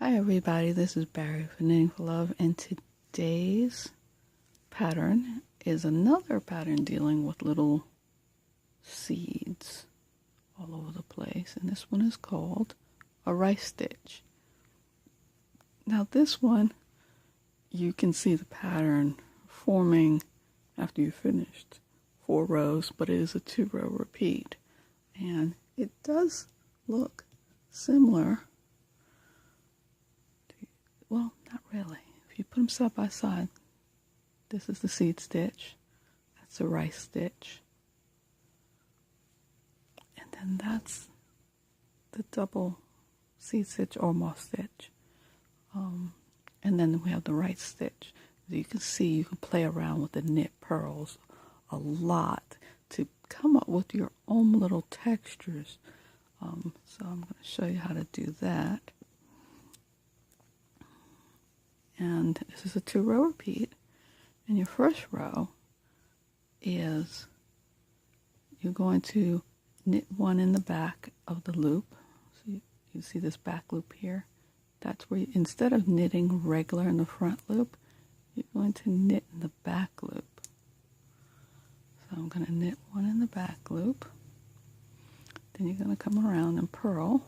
Hi everybody, this is Barry for Knitting for Love, and today's pattern is another pattern dealing with little seeds all over the place, and this one is called a rice stitch. Now this one, you can see the pattern forming after you finished 4 rows, but it is a 2-row repeat, and it does look similar. Well, not really. If you put them side by side, this is the seed stitch, that's a rice stitch, and then that's the double seed stitch or moss stitch, and then we have the rice stitch. As you can see, you can play around with the knit purls a lot to come up with your own little textures. So I'm going to show you how to do that. And this is a 2-row repeat, and your first row is you're going to knit 1 in the back of the loop. So you see this back loop here. That's where instead of knitting regular in the front loop, you're going to knit in the back loop. So I'm going to knit 1 in the back loop. Then you're going to come around and purl.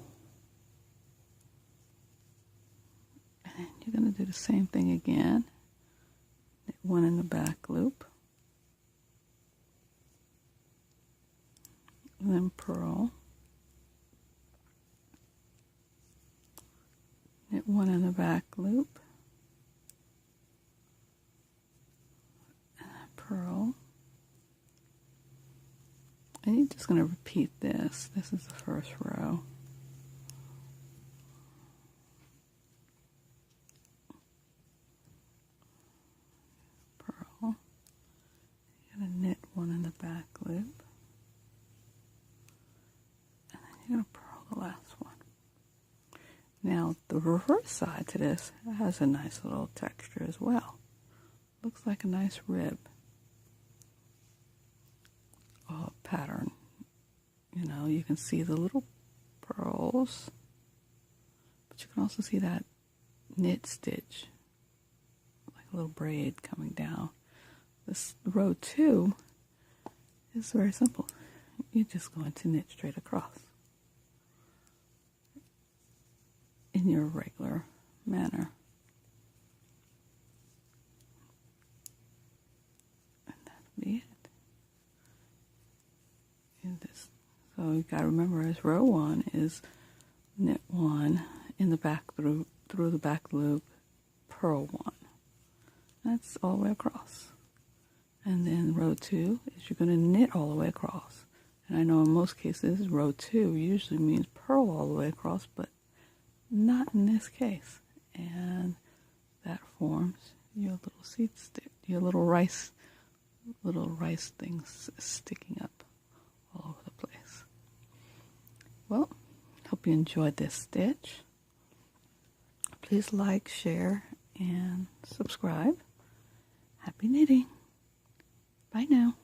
And you're going to do the same thing again. Knit 1 in the back loop. And then purl. Knit 1 in the back loop. And then purl. And you're just going to repeat this. This is the first row. Knit 1 in the back loop, and then you're going to purl the last one. Now the reverse side to this has a nice little texture as well. Looks like a nice rib pattern. You know, you can see the little purls, but you can also see that knit stitch, like a little braid coming down. This row 2 is very simple. You're just going to knit straight across in your regular manner. And that'll be it. So you gotta remember, as row 1 is knit 1 in the back through the back loop, purl 1. That's all the way across. And then row 2 is you're going to knit all the way across. And I know in most cases row 2 usually means purl all the way across, but not in this case. And that forms your little seed stick, your little rice things sticking up all over the place. Well, hope you enjoyed this stitch. Please like, share, and subscribe. Happy knitting. Bye now.